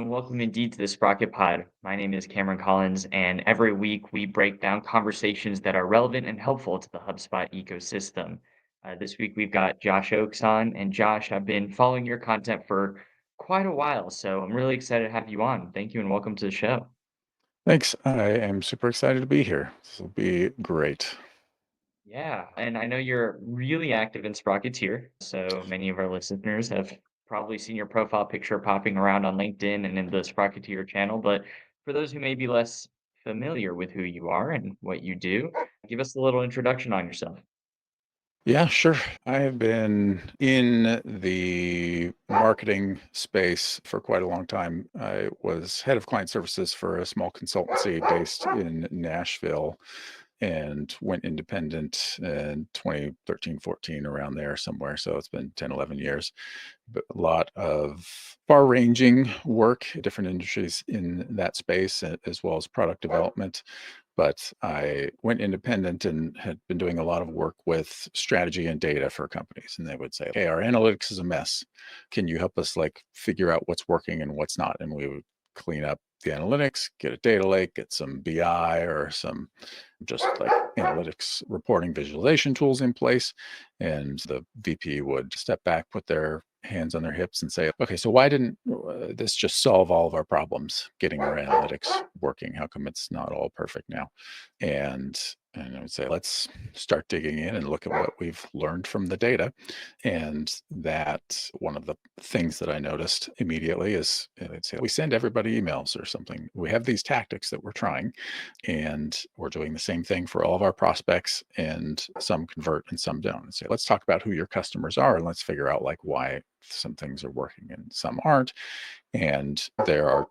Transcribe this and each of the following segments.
and welcome indeed to the SprocketPod. My name is Cameron Collins, and every week we break down conversations that are relevant and helpful to the HubSpot ecosystem. This week we've got Josh Oakes on, and Josh, I've been following your content for quite a while, so I'm really excited to have you on. Thank you and welcome to the show. Thanks. I am super excited to be here. This will be great. Yeah, and I know you're really active in Sprocketeer, so many of our listeners have probably seen your profile picture popping around on LinkedIn and in the Sprocketeer channel. But for those who may be less familiar with who you are and what you do, give us a little introduction on yourself. Yeah, sure. I have been in the marketing space for quite a long time. I was head of client services for a small consultancy based in Nashville and went independent in 2013, 14, around there somewhere. So it's been 10, 11 years. But a lot of far-ranging work, different industries in that space, as well as product development. But I went independent and had been doing a lot of work with strategy and data for companies. And they would say, "Hey, our analytics is a mess. Can you help us like figure out what's working and what's not?" And we would clean up the analytics, get a data lake, get some BI or some just like analytics reporting visualization tools in place. And the VP would step back, put their hands on their hips and say, "Okay, so why didn't this just solve all of our problems getting our analytics working? How come it's not all perfect now?" And and I would say, "Let's start digging in and look at what we've learned from the data." And that one of the things that I noticed immediately is they'd say, "We send everybody emails or something. We have these tactics that we're trying, and we're doing the same thing for all of our prospects, and some convert and some don't." And say, "Let's talk about who your customers are and let's figure out like why some things are working and some aren't." And there are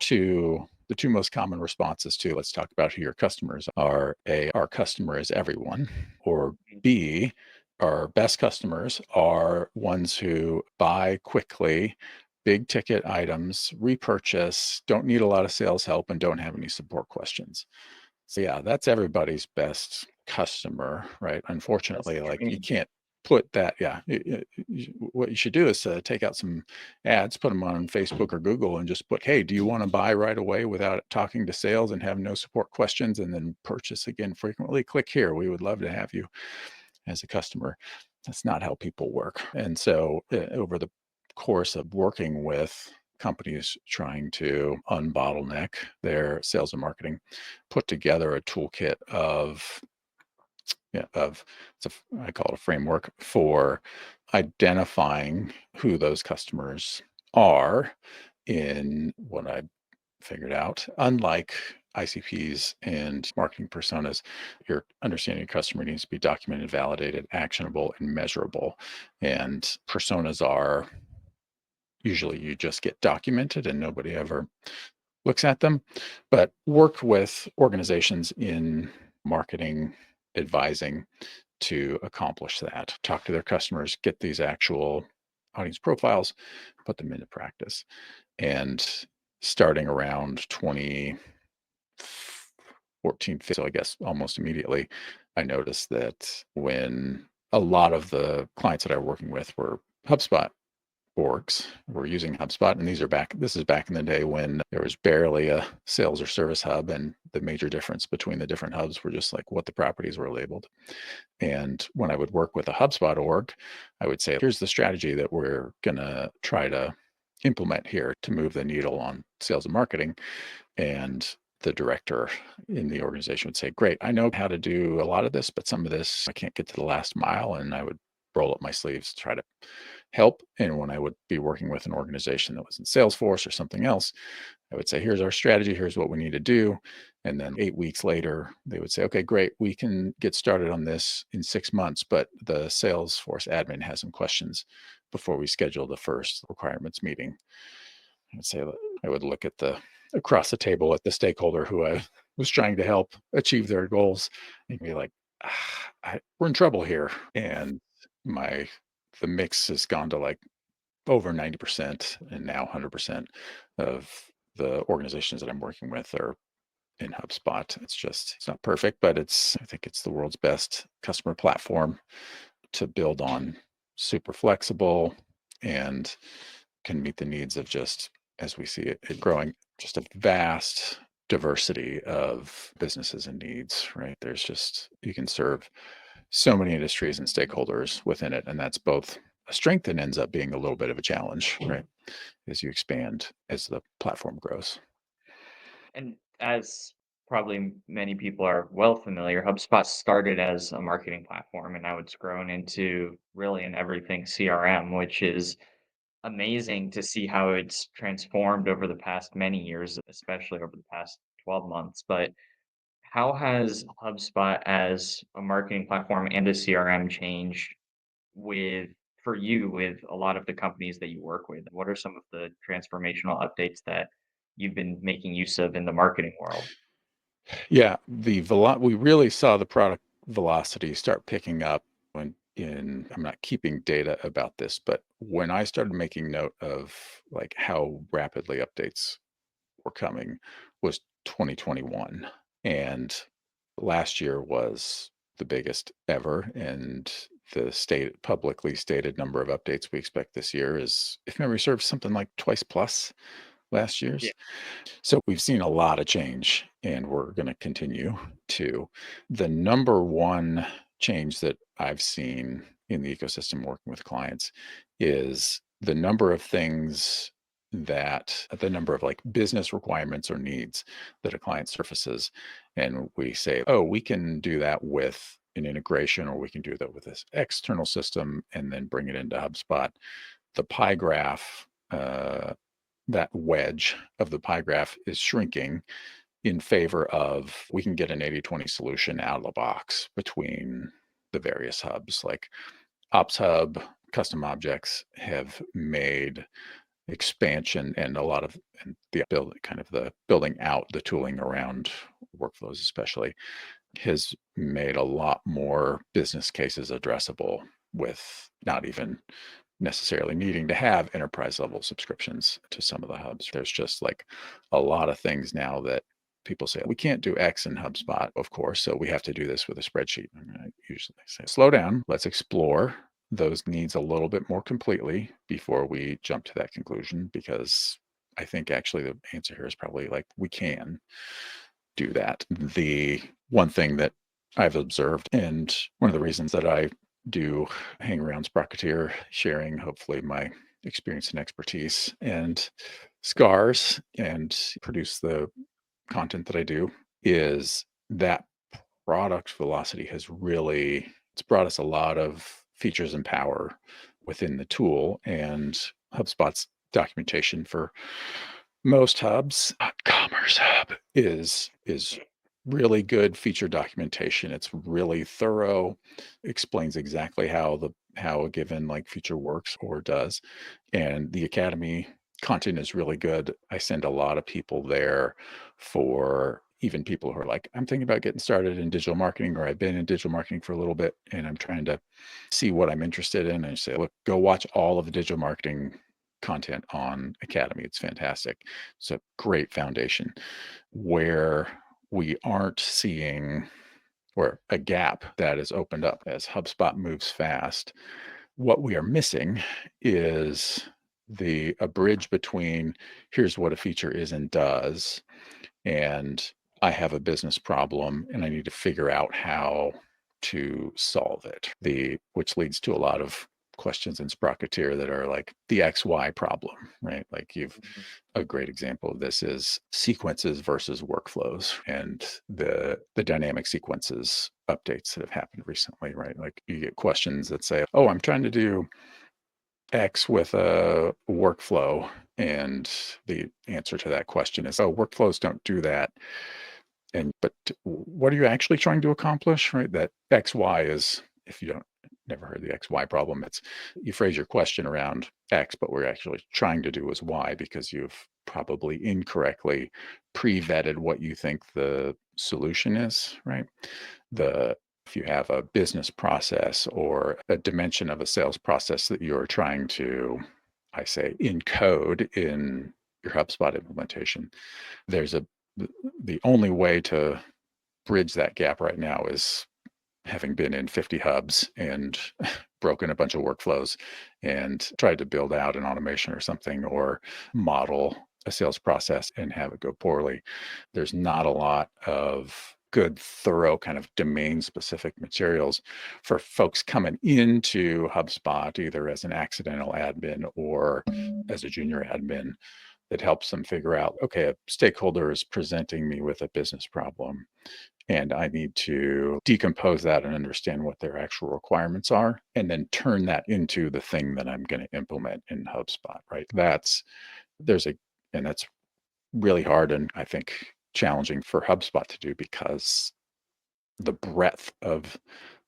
the two most common responses to "let's talk about who your customers are." A, our customer is everyone, or B, our best customers are ones who buy quickly, big ticket items, repurchase, don't need a lot of sales help, and don't have any support questions. So yeah, that's everybody's best customer, right? That's Unfortunately, the like you dream. can't put that. Yeah, what you should do is take out some ads, put them on Facebook or Google, and just put, "Hey, do you want to buy right away without talking to sales and have no support questions, and then purchase again frequently? Click here. We would love to have you as a customer." That's not how people work. And so, over the course of working with companies trying to unbottleneck their sales and marketing, put together a toolkit of, yeah, of I call it a framework for identifying who those customers are. In what I figured out, unlike ICPs and marketing personas, your understanding of customer needs to be documented, validated, actionable, and measurable. And personas are usually you just get documented and nobody ever looks at them. But work with organizations in marketing advising to accomplish that. Talk to their customers, get these actual audience profiles, put them into practice. And starting around 2014, so I guess almost immediately, I noticed that when a lot of the clients that I were working with were HubSpot orgs, were using HubSpot, and this is back in the day when there was barely a sales or service hub, and the major difference between the different hubs were just like what the properties were labeled. And when I would work with a HubSpot org, I would say, "Here's the strategy that we're gonna try to implement here to move the needle on sales and marketing." And the director in the organization would say, "Great, I know how to do a lot of this, but some of this I can't get to the last mile." And I would roll up my sleeves to try to help. And when I would be working with an organization that was in Salesforce or something else, I would say, "Here's our strategy. Here's what we need to do." And then 8 weeks later, they would say, "Okay, great. We can get started on this in 6 months, but the Salesforce admin has some questions before we schedule the first requirements meeting." I would say, I would look at across the table at the stakeholder who I was trying to help achieve their goals and be like, "We're in trouble here." And my, the mix has gone to like over 90% and now 100% of the organizations that I'm working with are in HubSpot. It's not perfect, but I think it's the world's best customer platform to build on, super flexible, and can meet the needs of just as we see it growing, just a vast diversity of businesses and needs, right? There's just, you can serve so many industries and stakeholders within it. And that's both a strength and ends up being a little bit of a challenge, right? As you expand, as the platform grows. And as probably many people are well familiar, HubSpot started as a marketing platform, and now it's grown into really an everything CRM, which is amazing to see how it's transformed over the past many years, especially over the past 12 months. But how has HubSpot as a marketing platform and a CRM changed with for you with a lot of the companies that you work with? What are some of the transformational updates that you've been making use of in the marketing world? Yeah, we really saw the product velocity start picking up when I'm not keeping data about this, but when I started making note of like how rapidly updates were coming was 2021. And last year was the biggest ever. And the state publicly stated number of updates we expect this year is, if memory serves, something like twice plus last Yeah. year's. So we've seen a lot of change and we're going to continue to. The number one change that I've seen in the ecosystem working with clients is the number of things the number of like business requirements or needs that a client surfaces. And we say, oh, we can do that with an integration, or we can do that with this external system and then bring it into HubSpot. The pie graph, that wedge of the pie graph is shrinking in favor of we can get an 80/20 solution out of the box between the various hubs. Like Ops Hub, custom objects have made expansion and a lot of and the build kind of the building out the tooling around workflows especially has made a lot more business cases addressable with not even necessarily needing to have enterprise level subscriptions to some of the hubs. There's just like a lot of things now that people say, we can't do X in HubSpot, of course, so we have to do this with a spreadsheet. I usually say, slow down, let's explore those needs a little bit more completely before we jump to that conclusion, because I think actually the answer here is probably like we can do that. The one thing that I've observed, and one of the reasons that I do hang around Sprocketeer, sharing hopefully my experience and expertise and scars and produce the content that I do, is that product velocity has really it's brought us a lot of features and power within the tool. And HubSpot's documentation for most hubs, Commerce Hub is really good feature documentation. It's really thorough, explains exactly how a given like feature works or does. And the Academy content is really good. I send a lot of people there for even people who are like, I'm thinking about getting started in digital marketing, or I've been in digital marketing for a little bit and I'm trying to see what I'm interested in. And I say, look, go watch all of the digital marketing content on Academy. It's fantastic. It's a great foundation. Where we aren't seeing, or a gap that is opened up as HubSpot moves fast, what we are missing is a bridge between here's what a feature is and does, and I have a business problem and I need to figure out how to solve it. Which leads to a lot of questions in Sprocketeer that are like the XY problem, right? Like Mhm. a great example of this is sequences versus workflows and the dynamic sequences updates that have happened recently, right? Like you get questions that say, oh, I'm trying to do X with a workflow. And the answer to that question is, oh, workflows don't do that. But what are you actually trying to accomplish, right? That XY is, if you don't never heard the XY problem, it's you phrase your question around X, but what we're actually trying to do is Y, because you've probably incorrectly pre-vetted what you think the solution is, right? If you have a business process or a dimension of a sales process that you're trying to, I say, encode in your HubSpot implementation, there's the only way to bridge that gap right now is having been in 50 hubs and broken a bunch of workflows and tried to build out an automation or something, or model a sales process and have it go poorly. There's not a lot of good, thorough kind of domain specific materials for folks coming into HubSpot, either as an accidental admin or as a junior admin, that helps them figure out, okay, a stakeholder is presenting me with a business problem, and I need to decompose that and understand what their actual requirements are, and then turn that into the thing that I'm going to implement in HubSpot, right? And that's really hard and I think challenging for HubSpot to do, because the breadth of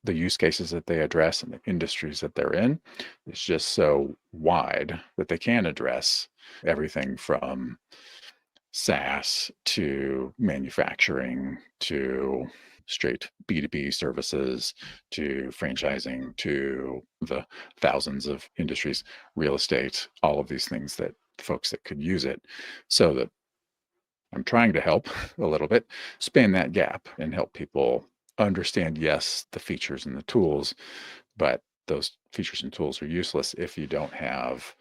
the use cases that they address and the industries that they're in is just so wide that they can address everything from SaaS to manufacturing to straight B2B services to franchising to the thousands of industries, real estate, all of these things that folks that could use it. So that I'm trying to help a little bit span that gap and help people understand, yes, the features and the tools, but those features and tools are useless if you don't have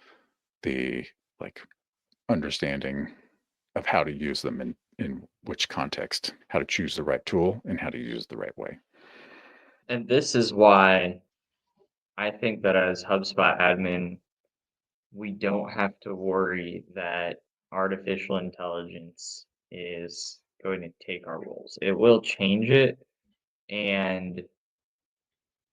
the like understanding of how to use them in which context, how to choose the right tool and how to use the right way. And this is why I think that as HubSpot admin, we don't have to worry that artificial intelligence is going to take our roles. It will change it, and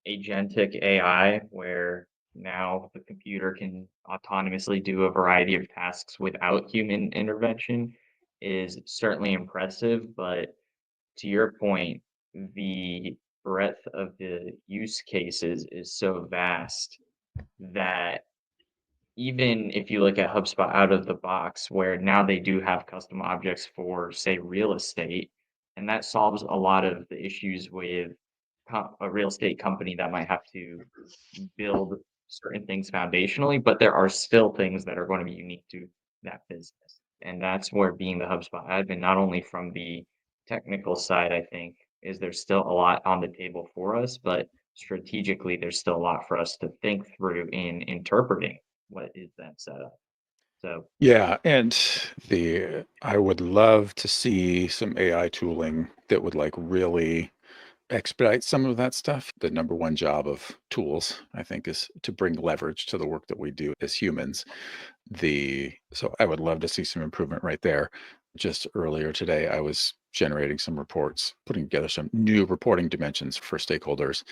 agentic AI, where now the computer can autonomously do a variety of tasks without human intervention, is certainly impressive. But to your point, the breadth of the use cases is so vast that even if you look at HubSpot out of the box, where now they do have custom objects for, say, real estate, and that solves a lot of the issues with a real estate company that might have to build certain things foundationally, but there are still things that are going to be unique to that business. And that's where being the HubSpot admin, not only from the technical side, I think, is there's still a lot on the table for us, but strategically, there's still a lot for us to think through in interpreting what is then set up. So Yeah, and I would love to see some AI tooling that would like really expedite some of that stuff. The number one job of tools, I think, is to bring leverage to the work that we do as humans. So I would love to see some improvement right there. Just earlier today, I was generating some reports, putting together some new reporting dimensions for stakeholders,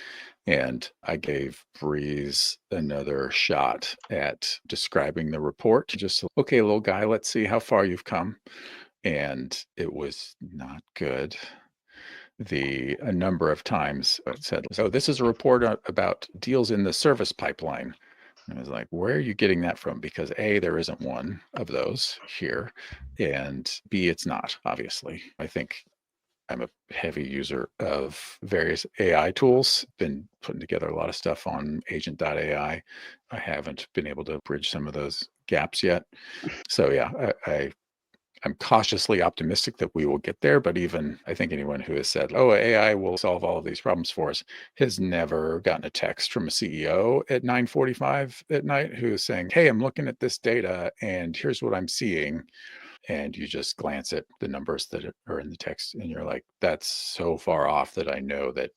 and I gave Breeze another shot at describing the report. Just, okay, little guy, let's see how far you've come. And it was not good. A number of times it said, so this is a report about deals in the service pipeline. And I was like, where are you getting that from? Because A, there isn't one of those here. And B, it's not, obviously. I think I'm a heavy user of various AI tools, been putting together a lot of stuff on agent.ai. I haven't been able to bridge some of those gaps yet. So yeah, I'm cautiously optimistic that we will get there, but even I think anyone who has said, "Oh, AI will solve all of these problems for us," has never gotten a text from a CEO at 9:45 at night who is saying, "Hey, I'm looking at this data and here's what I'm seeing." And you just glance at the numbers that are in the text and you're like, "That's so far off that I know that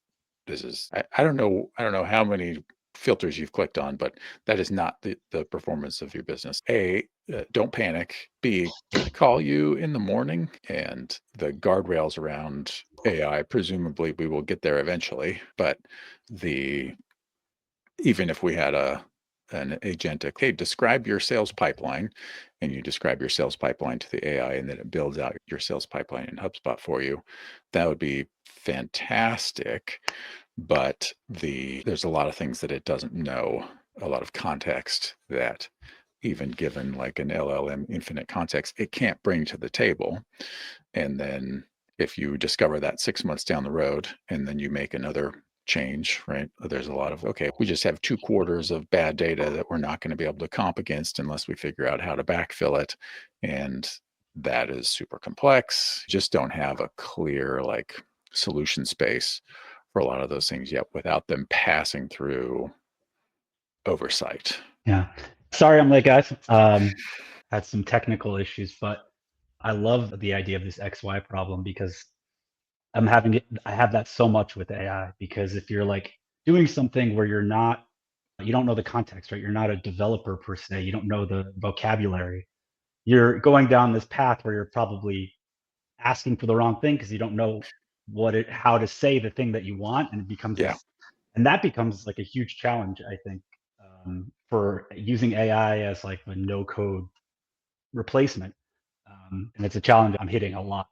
this is I don't know how many filters you've clicked on, but that is not the performance of your business. A, don't panic. B, can I call you in the morning? And the guardrails around AI, presumably we will get there eventually, but the even if we had an agentic, hey, describe your sales pipeline, and you describe your sales pipeline to the AI, and then it builds out your sales pipeline in HubSpot for you, that would be fantastic. But there's a lot of things that it doesn't know, a lot of context that even given like an LLM infinite context, it can't bring to the table. And then if you discover that 6 months down the road and then you make another change, right? There's a lot of, okay, we just have 2 quarters of bad data that we're not going to be able to comp against unless we figure out how to backfill it. And that is super complex. Just don't have a clear like solution space for a lot of those things yet without them passing through oversight. Yeah. Sorry I'm late, guys. had some technical issues, but I love the idea of this XY problem because I have that so much with AI, because if you're like doing something where you don't know the context, right? You're not a developer per se. You don't know the vocabulary. You're going down this path where you're probably asking for the wrong thing because you don't know how to say the thing that you want, and Yeah. that becomes like a huge challenge, I think, for using AI as like a no code replacement. And it's a challenge I'm hitting a lot.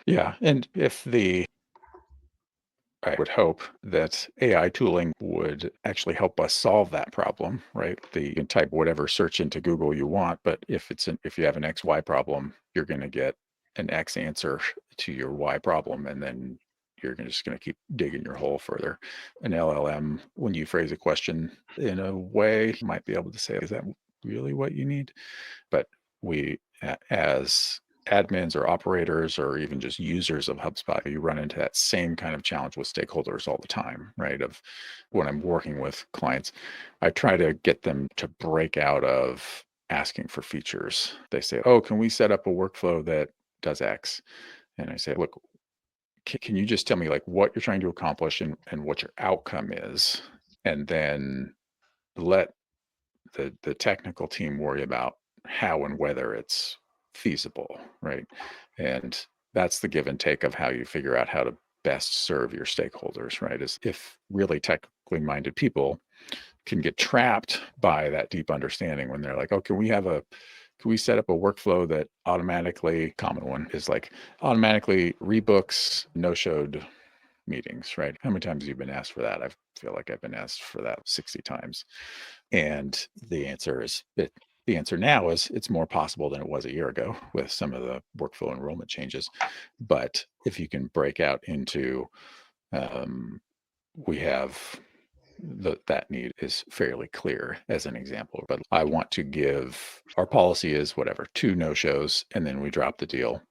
Yeah. And I would hope that AI tooling would actually help us solve that problem, right? You can type whatever search into Google you want, but if you have an XY problem, you're going to get an X answer to your Y problem, and then just going to keep digging your hole further. An LLM, when you phrase a question in a way, might be able to say, "Is that really what you need?" But as admins or operators or even just users of HubSpot, you run into that same kind of challenge with stakeholders all the time, right? Of when I'm working with clients, I try to get them to break out of asking for features. They say, "Oh, can we set up a workflow that does X?" And I say, "Look, can you just tell me like what you're trying to accomplish and what your outcome is? And then let the technical team worry about how and whether it's feasible," right? And that's the give and take of how you figure out how to best serve your stakeholders, right? Is if really technically minded people can get trapped by that deep understanding when they're like, "Oh, can we set up a workflow that automatically," common one is like automatically rebooks no-showed meetings, right? How many times have you been asked for that? I feel like I've been asked for that 60 times. And the answer now is it's more possible than it was a year ago with some of the workflow enrollment changes. But if you can break out into, um, we have that need is fairly clear as an example. But I want to give our policy is whatever, 2 no shows, and then we drop the deal.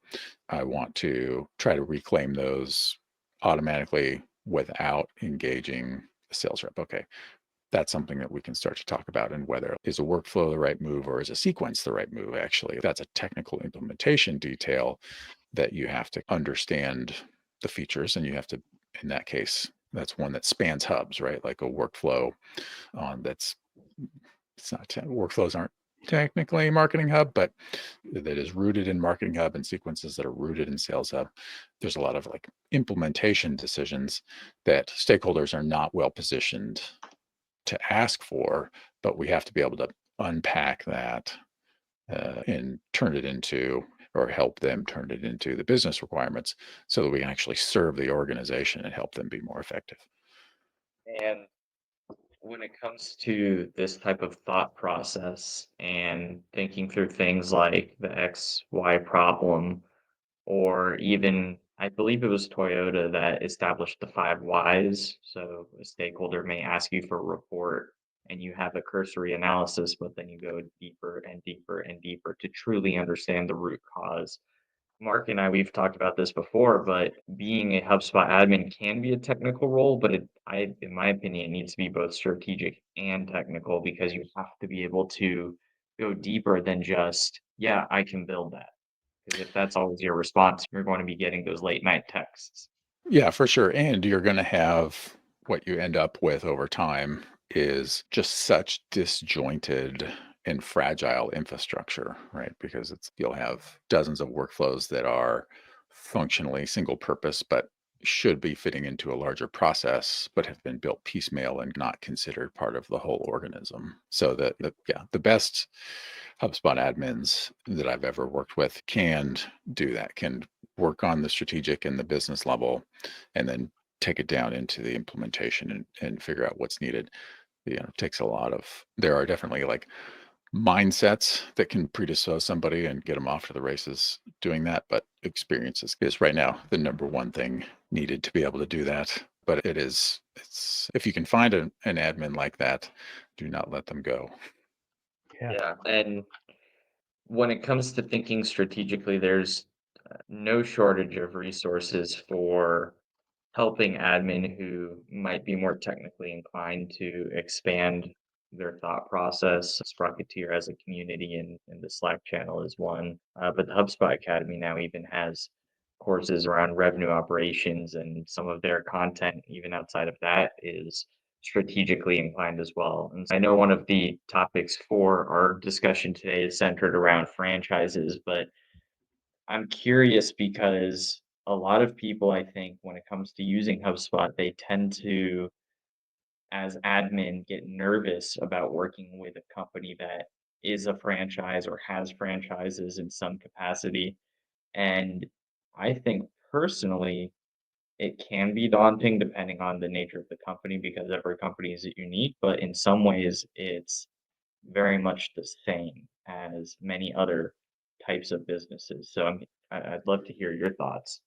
I want to try to reclaim those automatically without engaging a sales rep. Okay, that's something that we can start to talk about, and whether is a workflow the right move or is a sequence the right move. Actually, that's a technical implementation detail that you have to understand the features, and you have to, in that case, that's one that spans hubs, right? Like a workflow on that's it's not workflows aren't technically marketing hub, but that is rooted in marketing hub, and sequences that are rooted in sales hub. There's a lot of like implementation decisions that stakeholders are not well positioned to ask for, but we have to be able to unpack that and turn it into, or help them turn it into the business requirements so that we can actually serve the organization and help them be more effective. And when it comes to this type of thought process and thinking through things like the XY problem, or even I believe it was Toyota that established the five whys. So a stakeholder may ask you for a report and you have a cursory analysis, but then you go deeper and deeper and deeper to truly understand the root cause. Mark and I, we've talked about this before, but being a HubSpot admin can be a technical role, but in my opinion, it needs to be both strategic and technical because you have to be able to go deeper than just, yeah, I can build that. Because if that's always your response, you're going to be getting those late night texts. Yeah, for sure. And you're going to have what you end up with over time is just such disjointed and fragile infrastructure, right? Because you'll have dozens of workflows that are functionally single purpose, but should be fitting into a larger process, but have been built piecemeal and not considered part of the whole organism. So the best HubSpot admins that I've ever worked with can do that, can work on the strategic and the business level, and then take it down into the implementation and figure out what's needed. It takes a lot of, there are definitely like mindsets that can predispose somebody and get them off to the races doing that. But experience is right now the number one thing needed to be able to do that. But it's if you can find an admin like that, do not let them go. Yeah. Yeah. And when it comes to thinking strategically, there's no shortage of resources for helping admin who might be more technically inclined to expand their thought process. Sprocketeer as a community and the Slack channel is one. But the HubSpot Academy now even has courses around revenue operations, and some of their content, even outside of that, is strategically inclined as well. And I know one of the topics for our discussion today is centered around franchises, but I'm curious because a lot of people, I think, when it comes to using HubSpot, they tend to, as admin, get nervous about working with a company that is a franchise or has franchises in some capacity. And I think personally, it can be daunting depending on the nature of the company because every company is unique, but in some ways, it's very much the same as many other types of businesses. So I'd love to hear your thoughts.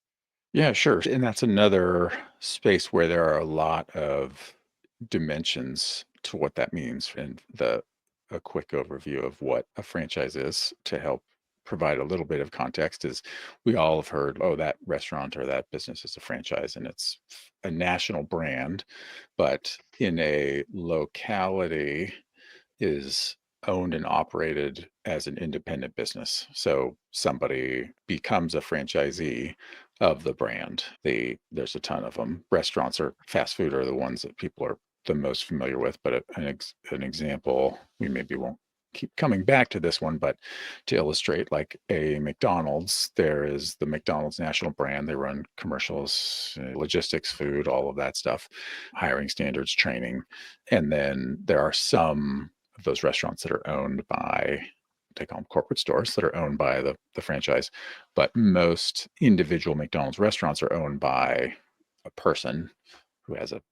Yeah, sure. And that's another space where there are a lot of dimensions to what that means. And a quick overview of what a franchise is to help provide a little bit of context is we all have heard, oh, that restaurant or that business is a franchise and it's a national brand, but in a locality is owned and operated as an independent business. So somebody becomes a franchisee of the brand. There's a ton of them. Restaurants or fast food are the ones that people are the most familiar with. But an example, we maybe won't keep coming back to this one, but to illustrate, like a McDonald's, there is the McDonald's national brand. They run commercials, logistics, food, all of that stuff, hiring standards, training. And then there are some of those restaurants that are owned by, they call them corporate stores, that are owned by the franchise. But most individual McDonald's restaurants are owned by a person who has a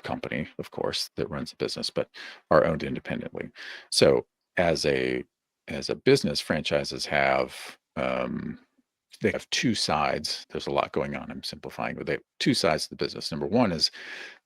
company, of course, that runs the business, but are owned independently. So as a business, franchises have they have two sides. There's a lot going on. I'm simplifying, but they have two sides to the business. Number one is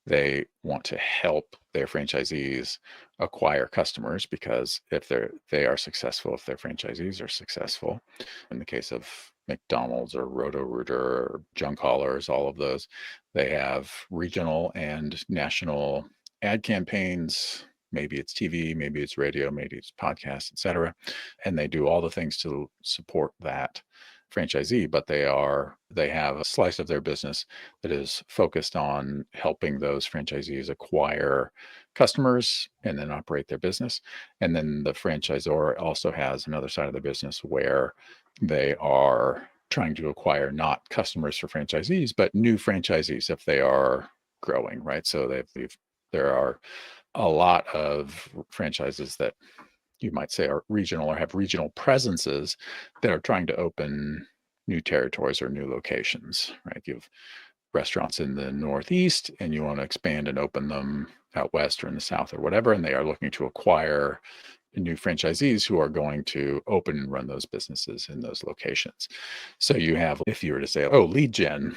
they want to help their franchisees acquire customers because if they are successful, if their franchisees are successful, in the case of McDonald's or Roto-Rooter or Junk Haulers, all of those, they have regional and national ad campaigns. Maybe it's TV, maybe it's radio, maybe it's podcasts, etc. And they do all the things to support that franchisee, but they have a slice of their business that is focused on helping those franchisees acquire customers and then operate their business. And then the franchisor also has another side of the business where they are trying to acquire not customers for franchisees, but new franchisees if they are growing, right? So there are a lot of franchises that you might say are regional or have regional presences that are trying to open new territories or new locations, right? You have restaurants in the Northeast and you want to expand and open them out West or in the South or whatever, and they are looking to acquire new franchisees who are going to open and run those businesses in those locations. So you have, if you were to say, oh, lead gen,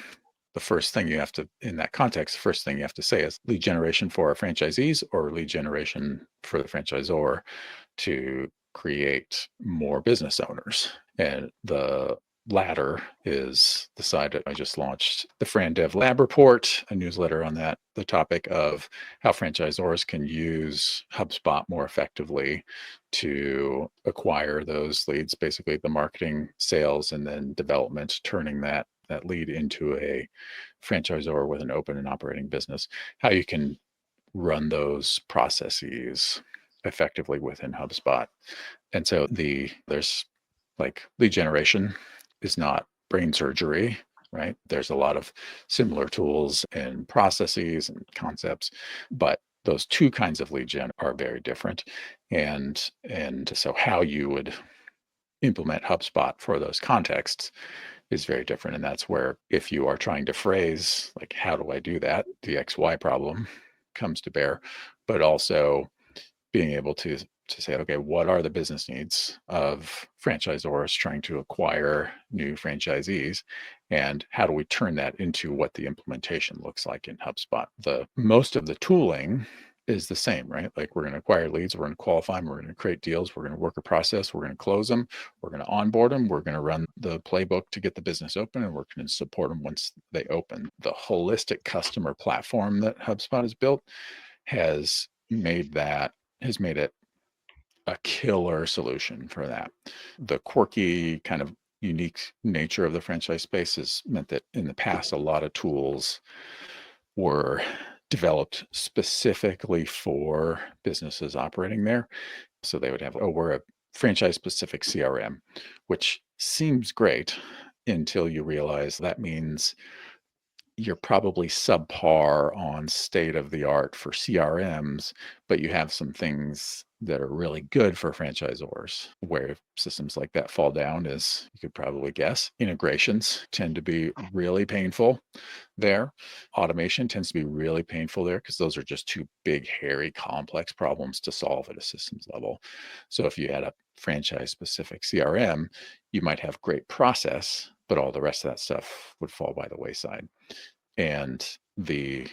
the first thing you have to, in that context, the first thing you have to say is lead generation for our franchisees or lead generation for the franchisor to create more business owners. And the latter is the side that I just launched the Fran Dev Lab report, a newsletter on the topic of how franchisors can use HubSpot more effectively to acquire those leads, basically the marketing, sales, and then development, turning that lead into a franchisor with an open and operating business, how you can run those processes effectively within HubSpot. And so there's like lead generation is not brain surgery, right? There's a lot of similar tools and processes and concepts, but those two kinds of lead gen are very different. And so how you would implement HubSpot for those contexts is very different. And that's where if you are trying to phrase like, how do I do that? The XY problem comes to bear, but also being able to say, okay, what are the business needs of franchisors trying to acquire new franchisees? And how do we turn that into what the implementation looks like in HubSpot? Most of the tooling is the same, right? Like we're going to acquire leads, we're going to qualify them, we're going to create deals, we're going to work a process, we're going to close them, we're going to onboard them, we're going to run the playbook to get the business open, and we're going to support them once they open. The holistic customer platform that HubSpot has built has made that has made it a killer solution for that. The quirky kind of unique nature of the franchise space has meant that in the past, a lot of tools were developed specifically for businesses operating there. So they would have, oh, we're a franchise specific CRM, which seems great until you realize that means you're probably subpar on state of the art for CRMs, but you have some things that are really good for franchisors. Where systems like that fall down is, you could probably guess, integrations tend to be really painful there. Automation tends to be really painful there because those are just two big, hairy, complex problems to solve at a systems level. So if you had a franchise specific CRM, you might have great process, but all the rest of that stuff would fall by the wayside. And the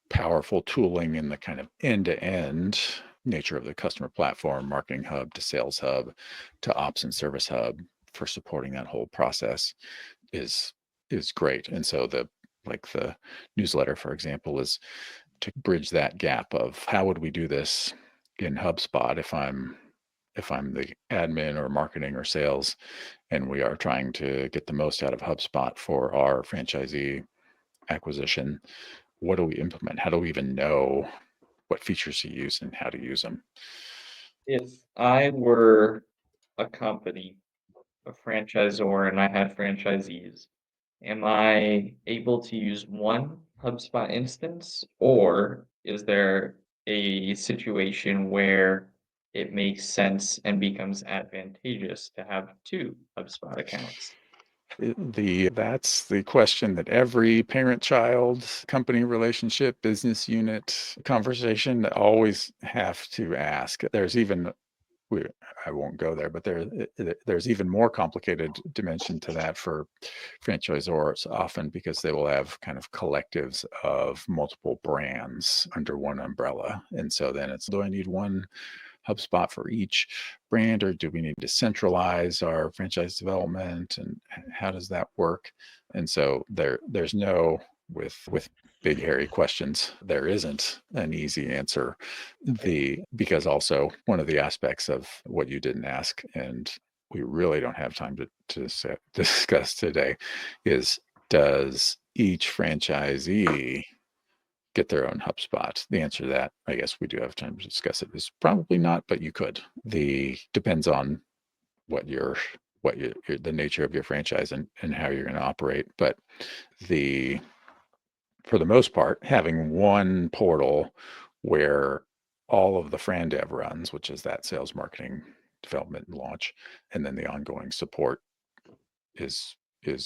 powerful tooling and the kind of end-to-end nature of the customer platform, marketing hub to sales hub to ops and service hub for supporting that whole process is great. And so the newsletter, for example, is to bridge that gap of how would we do this in HubSpot if I'm the admin or marketing or sales, and we are trying to get the most out of HubSpot for our franchisee acquisition. What do we implement? How do we even know what features to use and how to use them? If I were a company, a franchisor, and I had franchisees, am I able to use one HubSpot instance, or is there a situation where it makes sense and becomes advantageous to have two HubSpot accounts? That's the question that every parent-child company relationship, business unit conversation always have to ask. There's even I won't go there, but there's even more complicated dimension to that for franchisors often because they will have kind of collectives of multiple brands under one umbrella. And so then it's, do I need one HubSpot for each brand, or do we need to centralize our franchise development, and how does that work? And so there's no, with big hairy questions, there isn't an easy answer. Because also one of the aspects of what you didn't ask, and we really don't have time to discuss today, is does each franchisee get their own HubSpot? The answer to that, I guess we do have time to discuss it, is probably not, but you could. Depends on the nature of your franchise and how you're going to operate. But for the most part, having one portal where all of the Fran Dev runs, which is that sales, marketing, development, and launch, and then the ongoing support is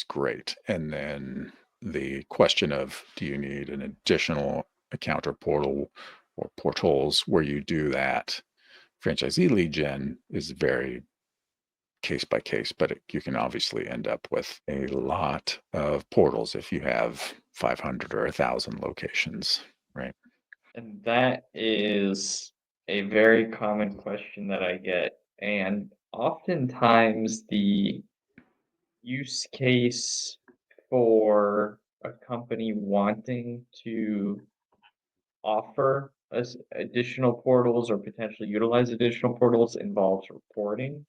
great. And then the question of, do you need an additional account or portal or portals where you do that franchisee lead gen is very case by case, but you can obviously end up with a lot of portals if you have 500 or 1,000 locations, right? And that is a very common question that I get. And oftentimes the use case for a company wanting to offer us additional portals or potentially utilize additional portals involves reporting,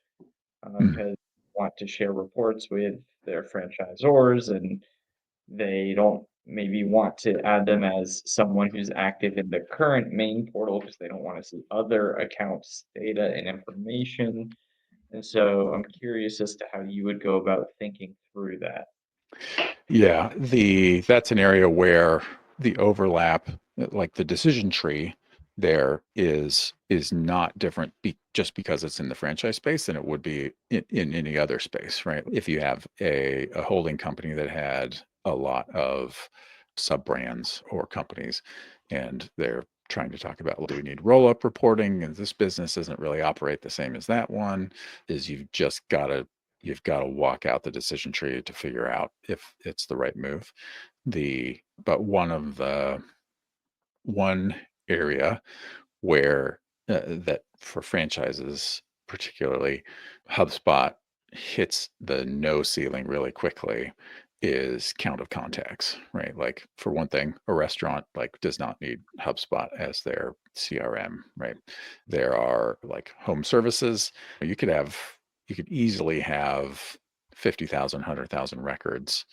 Mm. because they want to share reports with their franchisors, and they don't maybe want to add them as someone who's active in the current main portal because they don't want to see other accounts' data and information. And so I'm curious as to how you would go about thinking through that. Yeah, that's an area where the overlap, like the decision tree there is not different just because it's in the franchise space than it would be in any other space, right? If you have a holding company that had a lot of sub brands or companies, and they're trying to talk about, well, do we need roll-up reporting? And this business doesn't really operate the same as that one. Is you've got to walk out the decision tree to figure out if it's the right move. But one area where that for franchises particularly, HubSpot hits the no ceiling really quickly is count of contacts, right? Like for one thing, a restaurant like does not need HubSpot as their CRM, right? There are like home services. You could have you could easily have 50,000, 100,000 records.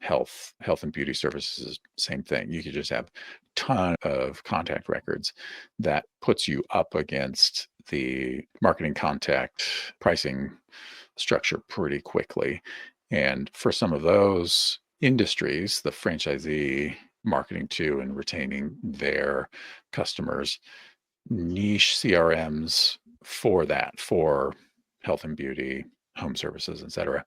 Health and beauty services, same thing. You could just have ton of contact records that puts you up against the marketing contact pricing structure pretty quickly. And for some of those industries, the franchisee marketing to and retaining their customers, niche CRMs for that, for health and beauty, home services, et cetera,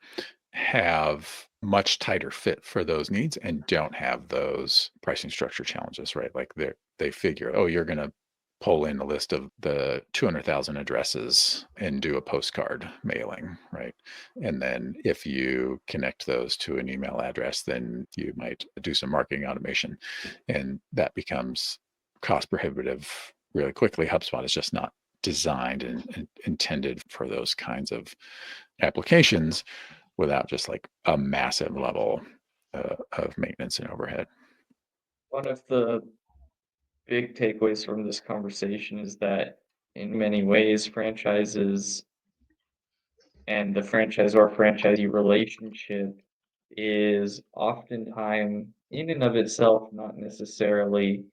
have much tighter fit for those needs and don't have those pricing structure challenges, right? Like they figure, oh, you're going to pull in a list of the 200,000 addresses and do a postcard mailing, right? And then if you connect those to an email address, then you might do some marketing automation, and that becomes cost prohibitive really quickly. HubSpot is just not designed and intended for those kinds of applications without just like a massive level of maintenance and overhead. One of the big takeaways from this conversation is that in many ways, franchises and the franchisor-franchisee relationship is oftentimes in and of itself not necessarily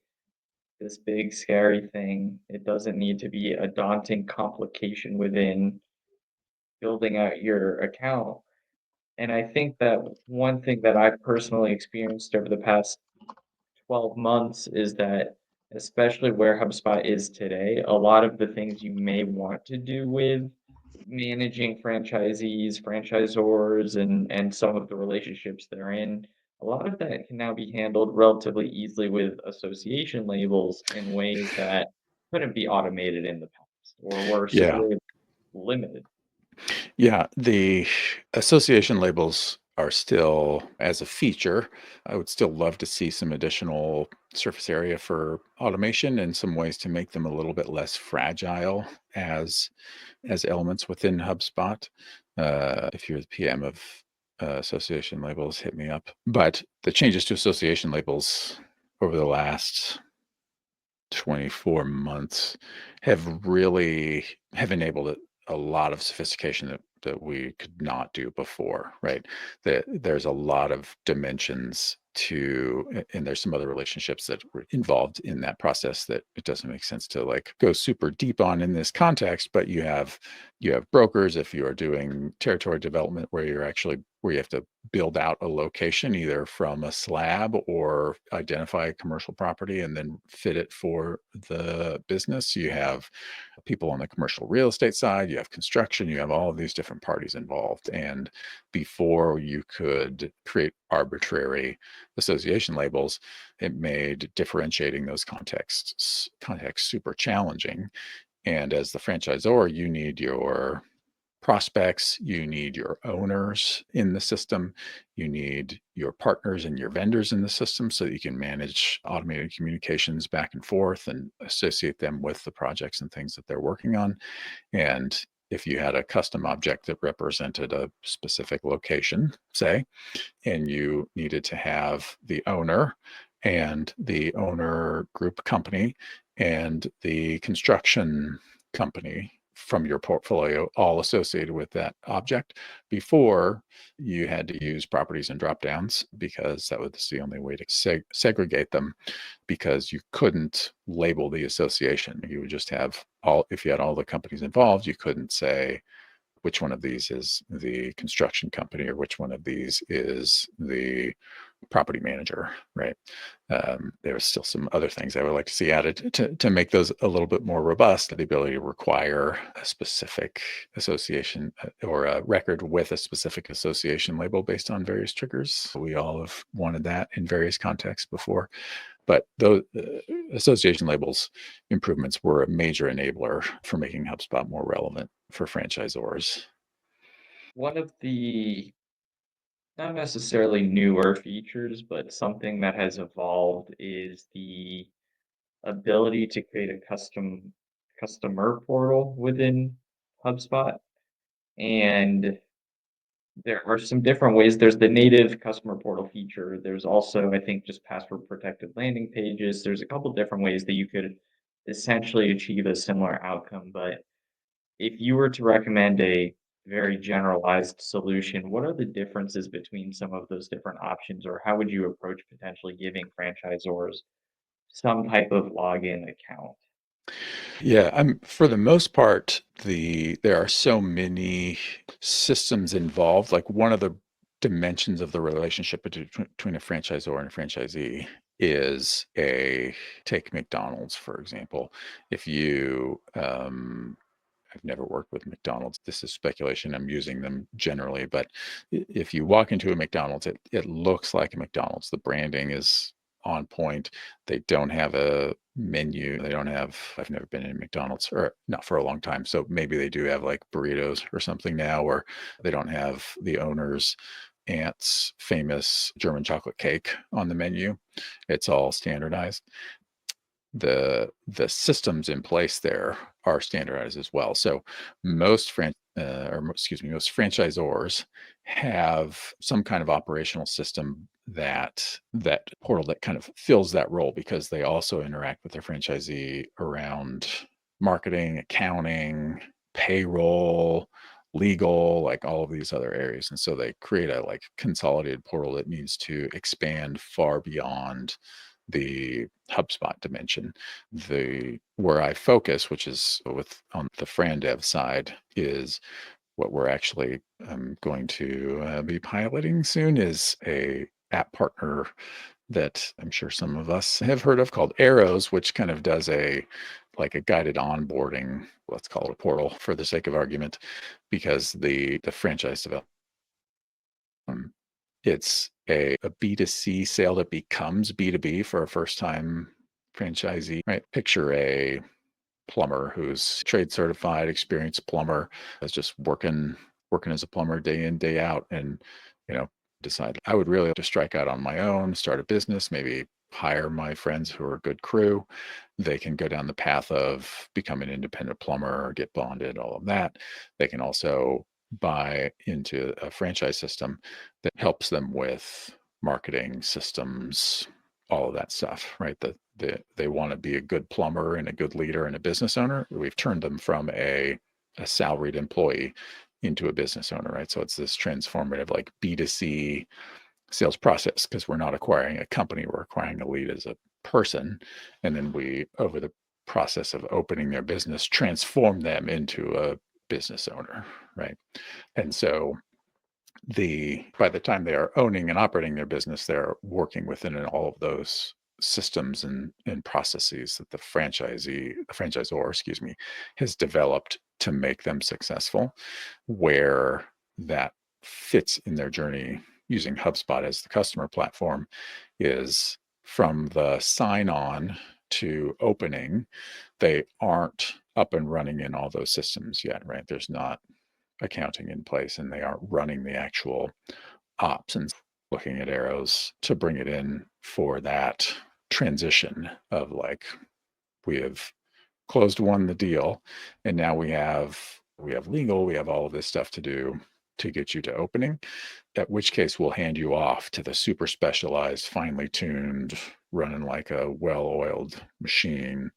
this big scary thing. It doesn't need to be a daunting complication within building out your account. And I think that one thing that I've personally experienced over the past 12 months is that, especially where HubSpot is today, a lot of the things you may want to do with managing franchisees, franchisors, and some of the relationships they're in, a lot of that can now be handled relatively easily with association labels in ways that couldn't be automated in the past or were Yeah. severely limited. Yeah. The association labels are still, as a feature, I would still love to see some additional surface area for automation and some ways to make them a little bit less fragile as elements within HubSpot. If you're the PM of association labels, hit me up. But the changes to association labels over the last 24 months have enabled a lot of sophistication that we could not do before, right? That there's a lot of dimensions to, and there's some other relationships that were involved in that process that it doesn't make sense to like go super deep on in this context. But you have brokers if you are doing territory development where you have to build out a location either from a slab or identify a commercial property and then fit it for the business. You have people on the commercial real estate side, you have construction, you have all of these different parties involved. And before you could create arbitrary association labels, it made differentiating those contexts super challenging. And as the franchisor, you need your prospects, you need your owners in the system, you need your partners and your vendors in the system so that you can manage automated communications back and forth and associate them with the projects and things that they're working on. And if you had a custom object that represented a specific location, say, and you needed to have the owner and the owner group company and the construction company from your portfolio all associated with that object. Before, you had to use properties and drop downs because that was the only way to segregate them, because you couldn't label the association. You would just have if you had all the companies involved, you couldn't say which one of these is the construction company or which one of these is the property manager, right? There are still some other things I would like to see added to make those a little bit more robust. The ability to require a specific association or a record with a specific association label based on various triggers. We all have wanted that in various contexts before. But those association labels improvements were a major enabler for making HubSpot more relevant for franchisors. One of the not necessarily newer features, but something that has evolved is the ability to create a customer portal within HubSpot. And There are some different ways. There's the native customer portal feature. There's also, I think, just password protected landing pages. There's a couple different ways that you could essentially achieve a similar outcome. But if you were to recommend a very generalized solution, what are the differences between some of those different options, or how would you approach potentially giving franchisors some type of login account? Yeah, for the most part, there are so many systems involved. Like one of the dimensions of the relationship between a franchisor and a franchisee is take McDonald's, for example. If you I've never worked with McDonald's. This is speculation. I'm using them generally, but if you walk into a McDonald's, it looks like a McDonald's. The branding is on point. They don't have a menu. They don't have, I've never been in McDonald's or not for a long time. So maybe they do have like burritos or something now, or they don't have the owner's aunt's famous German chocolate cake on the menu. It's all standardized. The systems in place there are standardized as well. So most franchisors have some kind of operational system that portal that kind of fills that role because they also interact with their franchisee around marketing, accounting, payroll, legal, like all of these other areas. And so they create a like consolidated portal that needs to expand far beyond the HubSpot dimension. Where I focus, which is on the Fran Dev side, is what we're actually going to be piloting soon is a app partner that I'm sure some of us have heard of called Arrows, which kind of does a guided onboarding, let's call it a portal for the sake of argument, because the franchise development it's a B2C sale that becomes B2B for a first time franchisee, right? Picture a plumber who's trade certified, experienced plumber, is just working as a plumber day in, day out, and you know, decide I would really like to strike out on my own, start a business, maybe hire my friends who are a good crew. They can go down the path of become an independent plumber or get bonded, all of that. They can also buy into a franchise system that helps them with marketing systems, all of that stuff, right? They want to be a good plumber and a good leader and a business owner. We've turned them from a salaried employee into a business owner, right? So it's this transformative like B2C sales process because we're not acquiring a company, we're acquiring a lead as a person. And then we, over the process of opening their business, transform them into a business owner, right? And so by the time they are owning and operating their business, they're working within all of those systems and processes that the franchisor, excuse me, has developed to make them successful. Where that fits in their journey using HubSpot as the customer platform is from the sign on to opening, they aren't up and running in all those systems yet, right? There's not accounting in place and they aren't running the actual ops and looking at Arrows to bring it in for that transition of like we have won the deal and now we have legal, we have all of this stuff to do to get you to opening, at which case we'll hand you off to the super specialized, finely tuned, running like a well-oiled machine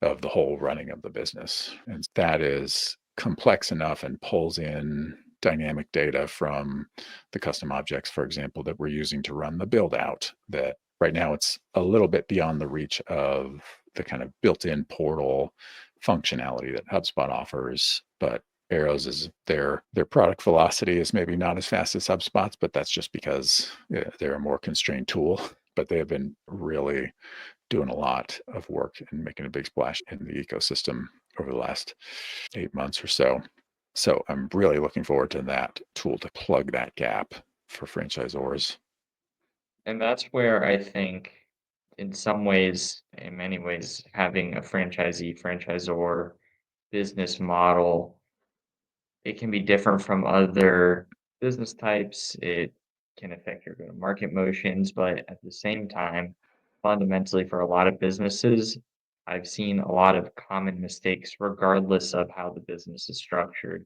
of the whole running of the business. And that is complex enough and pulls in dynamic data from the custom objects, for example, that we're using to run the build out, that right now it's a little bit beyond the reach of the kind of built-in portal functionality that HubSpot offers. But Arrows is their product velocity is maybe not as fast as HubSpot's, but that's just because they're a more constrained tool. But they have been really doing a lot of work and making a big splash in the ecosystem over the last 8 months or so. So I'm really looking forward to that tool to plug that gap for franchisors. And that's where I think, in some ways, in many ways, having a franchisee, franchisor business model, it can be different from other business types. It can affect your go-to-market motions, but at the same time, fundamentally, for a lot of businesses, I've seen a lot of common mistakes regardless of how the business is structured.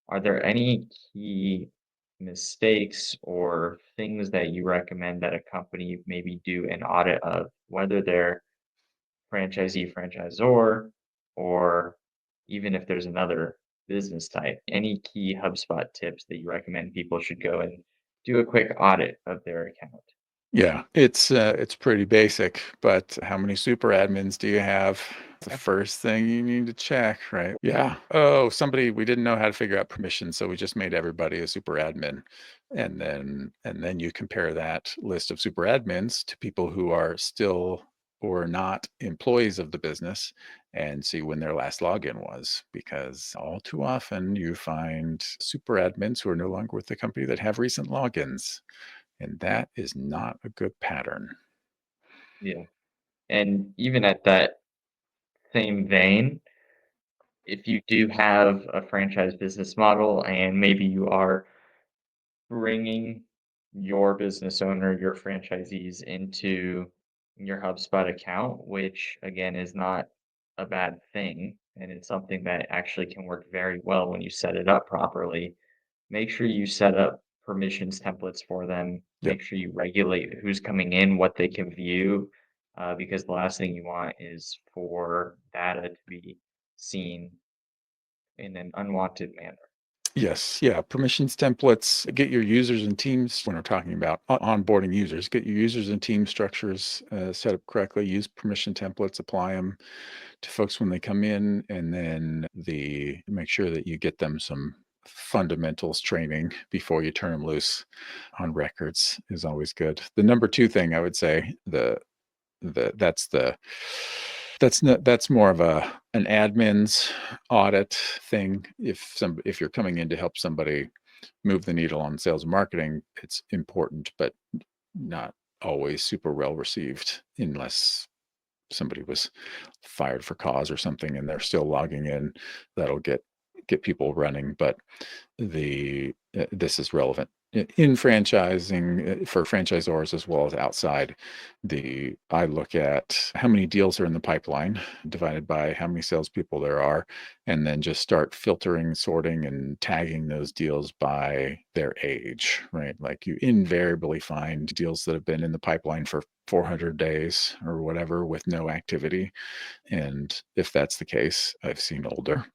Are there any key mistakes or things that you recommend that a company maybe do an audit of, whether they're franchisee, franchisor, or even if there's another business type? Any key HubSpot tips that you recommend people should go and do a quick audit of their account? Yeah, it's pretty basic, but how many super admins do you have? The first thing you need to check, right? Yeah. Oh, we didn't know how to figure out permissions, so we just made everybody a super admin. And then you compare that list of super admins to people who are still or not employees of the business and see when their last login was, because all too often you find super admins who are no longer with the company that have recent logins. And that is not a good pattern. Yeah. And even at that same vein, if you do have a franchise business model and maybe you are bringing your business owner, your franchisees into your HubSpot account, which again is not a bad thing. And it's something that actually can work very well when you set it up properly. Make sure you set up permissions templates for them. Yep. Make sure you regulate who's coming in, what they can view, because the last thing you want is for data to be seen in an unwanted manner. Yes. Yeah. Permissions templates, get your users and teams when we're talking about onboarding users, get your users and team structures set up correctly, use permission templates, apply them to folks when they come in, and then make sure that you get them some fundamentals training before you turn them loose on records is always good. The number two thing I would say, the that's the that's more of an admin's audit thing. If you're coming in to help somebody move the needle on sales and marketing, it's important, but not always super well received unless somebody was fired for cause or something and they're still logging in. That'll get people running. But this is relevant in franchising for franchisors as well as outside. I look at how many deals are in the pipeline divided by how many salespeople there are, and then just start filtering, sorting, and tagging those deals by their age, right? Like you invariably find deals that have been in the pipeline for 400 days or whatever with no activity. And if that's the case, I've seen older.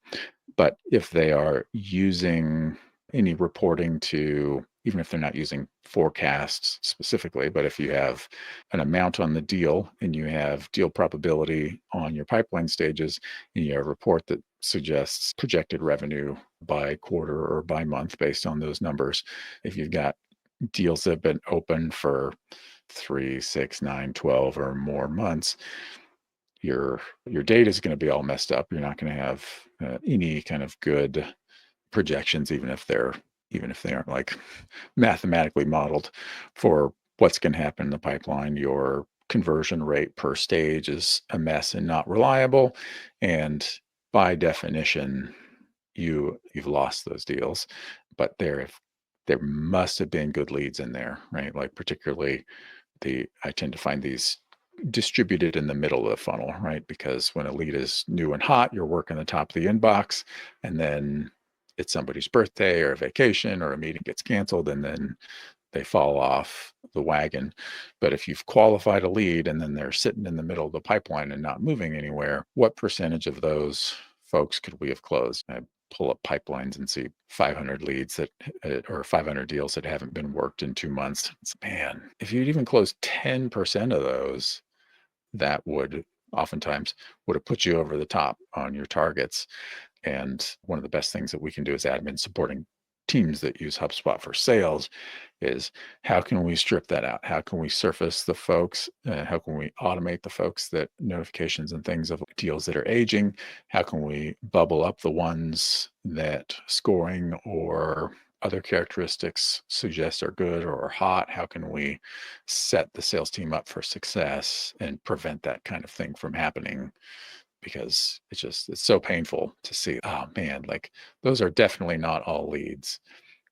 But if they are using any reporting to, even if they're not using forecasts specifically, but if you have an amount on the deal and you have deal probability on your pipeline stages and you have a report that suggests projected revenue by quarter or by month based on those numbers, if you've got deals that have been open for 3, 6, 9, 12 or more months, your data is going to be all messed up. You're not going to have any kind of good projections, even if they aren't like mathematically modeled for what's going to happen in the pipeline. Your conversion rate per stage is a mess and not reliable, and by definition, you've lost those deals. But there must have been good leads in there, right? Like particularly I tend to find these distributed in the middle of the funnel, right? Because when a lead is new and hot, you're working the top of the inbox, and then it's somebody's birthday or a vacation or a meeting gets canceled, and then they fall off the wagon. But if you've qualified a lead and then they're sitting in the middle of the pipeline and not moving anywhere, what percentage of those folks could we have closed? I pull up pipelines and see 500 leads or 500 deals that haven't been worked in 2 months. Man, if you'd even closed 10% of those, that oftentimes would have put you over the top on your targets. And one of the best things that we can do as admins supporting teams that use HubSpot for sales is how can we strip that out? How can we surface the folks? How can we automate the folks that notifications and things of deals that are aging? How can we bubble up the ones that scoring or other characteristics suggest are good or are hot? How can we set the sales team up for success and prevent that kind of thing from happening? Because it's so painful to see, oh man, like those are definitely not all leads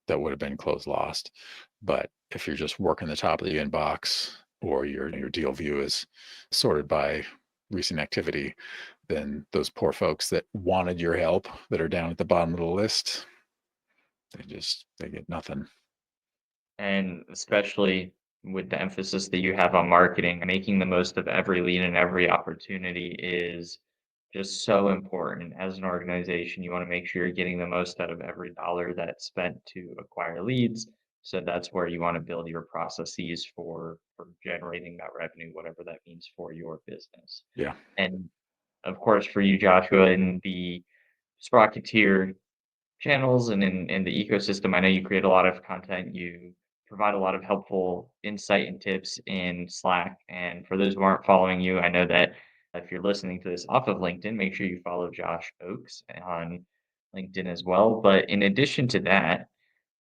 that would have been closed lost. But if you're just working the top of the inbox or your deal view is sorted by recent activity, then those poor folks that wanted your help that are down at the bottom of the list, they get nothing. And especially with the emphasis that you have on marketing, making the most of every lead and every opportunity is just so important. As an organization, you want to make sure you're getting the most out of every dollar that's spent to acquire leads. So that's where you want to build your processes for generating that revenue, whatever that means for your business. Yeah. And of course, for you, Joshua, in the Sprocketeer channels and in the ecosystem, I know you create a lot of content. You provide a lot of helpful insight and tips in Slack. And for those who aren't following you, I know that if you're listening to this off of LinkedIn, make sure you follow Josh Oakes on LinkedIn as well. But in addition to that,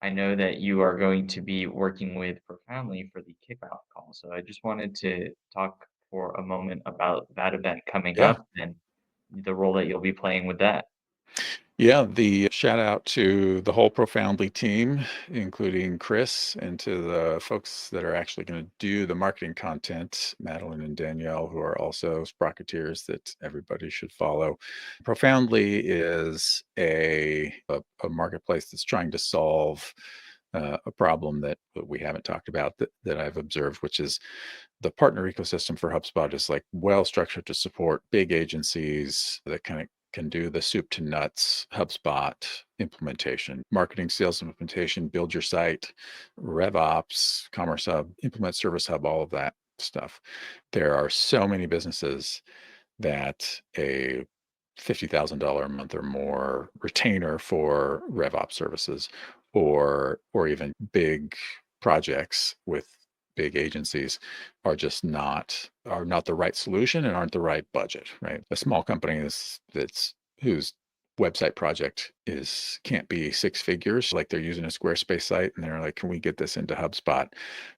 I know that you are going to be working with Profoundly for the kickoff call. So I just wanted to talk for a moment about that event coming Yeah. up and the role that you'll be playing with that. Yeah, the shout out to the whole Profoundly team, including Chris, and to the folks that are actually going to do the marketing content, Madeline and Danielle, who are also Sprocketeers that everybody should follow. Profoundly is a marketplace that's trying to solve a problem that we haven't talked about that I've observed, which is the partner ecosystem for HubSpot is like well structured to support big agencies that kind of can do the soup to nuts HubSpot implementation, marketing, sales implementation, build your site, RevOps, Commerce Hub, implement Service Hub, all of that stuff. There are so many businesses that a $50,000 a month or more retainer for RevOps services or even big projects with big agencies are not the right solution and aren't the right budget, right? A small company that's whose website project is can't be six figures, like they're using a Squarespace site and they're like, can we get this into HubSpot?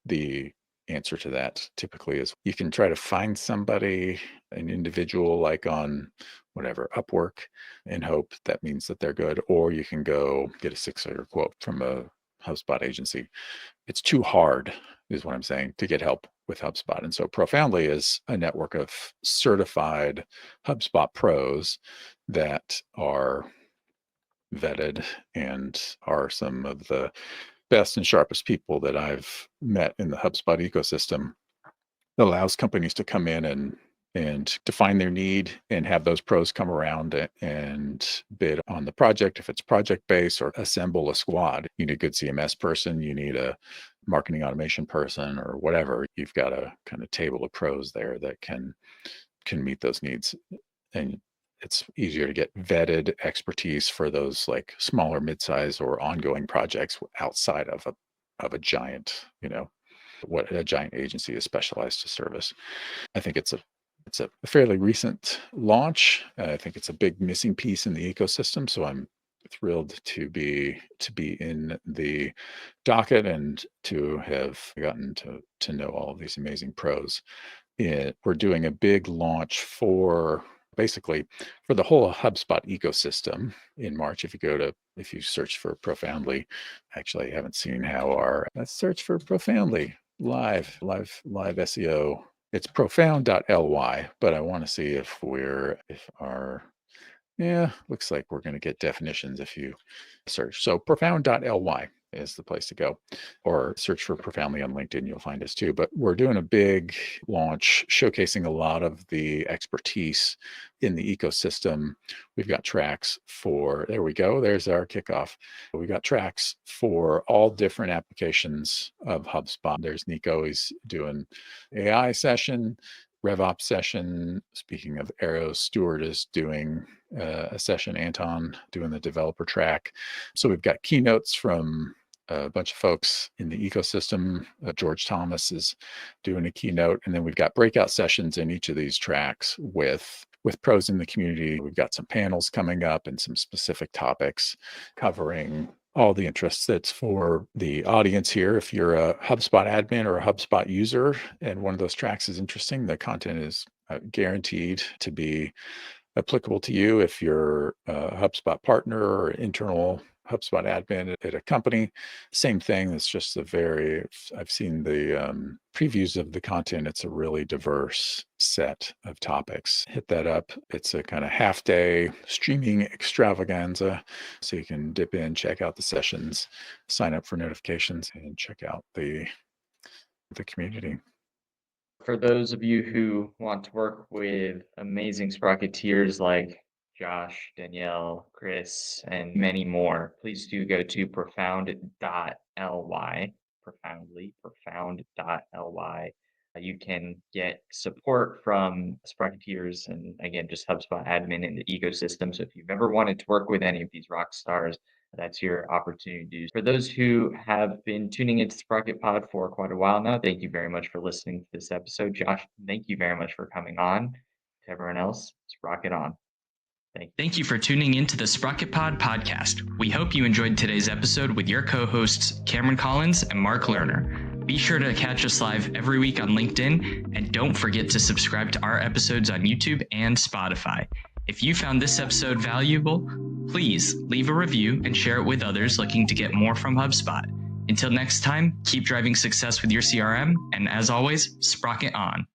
The answer to that typically is you can try to find somebody, an individual like on whatever Upwork, and hope that means that they're good, or you can go get a six-figure quote from a HubSpot agency. It's too hard, is what I'm saying, to get help with HubSpot. And so Profoundly is a network of certified HubSpot pros that are vetted and are some of the best and sharpest people that I've met in the HubSpot ecosystem. It allows companies to come in and define their need and have those pros come around and bid on the project if it's project based, or assemble a squad. You need a good CMS person, you need a marketing automation person, or whatever. You've got a kind of table of pros there that can meet those needs. And it's easier to get vetted expertise for those like smaller, mid-size or ongoing projects outside of a giant, what a giant agency is specialized to service. I think it's a fairly recent launch. I think it's a big missing piece in the ecosystem. So I'm thrilled to be in the docket and to have gotten to know all of these amazing pros. We're doing a big launch for basically for the whole HubSpot ecosystem in March. If you search for Profoundly, actually I haven't seen how let's search for Profoundly live SEO. It's profound.ly, but I want to see if looks like we're going to get definitions if you search. So profound.ly is the place to go, or search for Profoundly on LinkedIn. You'll find us too. But we're doing a big launch showcasing a lot of the expertise in the ecosystem. We've got tracks there we go. There's our kickoff. We've got tracks for all different applications of HubSpot. There's Nico, he's doing AI session. RevOps session. Speaking of arrows, Stewart is doing a session. Anton doing the developer track. So we've got keynotes from a bunch of folks in the ecosystem. George Thomas is doing a keynote, and then we've got breakout sessions in each of these tracks with pros in the community. We've got some panels coming up and some specific topics covering all the interests. That's for the audience here. If you're a HubSpot admin or a HubSpot user and one of those tracks is interesting, the content is guaranteed to be applicable to you. If you're a HubSpot partner or internal HubSpot admin at a company. Same thing. It's just I've seen the previews of the content. It's a really diverse set of topics. Hit that up. It's a kind of half day streaming extravaganza. So you can dip in, check out the sessions, sign up for notifications, and check out the community. For those of you who want to work with amazing Sprocketeers like Josh, Danielle, Chris, and many more, please do go to profound.ly, profound.ly. You can get support from Sprocketeers and, again, just HubSpot admin in the ecosystem. So if you've ever wanted to work with any of these rock stars, that's your opportunity. For those who have been tuning into SprocketPod for quite a while now, thank you very much for listening to this episode. Josh, thank you very much for coming on. To everyone else, Sprocket on. Thank you for tuning into the SprocketPod podcast. We hope you enjoyed today's episode with your co-hosts, Cameron Collins and Mark Lerner. Be sure to catch us live every week on LinkedIn, and don't forget to subscribe to our episodes on YouTube and Spotify. If you found this episode valuable, please leave a review and share it with others looking to get more from HubSpot. Until next time, keep driving success with your CRM, and as always, Sprocket on.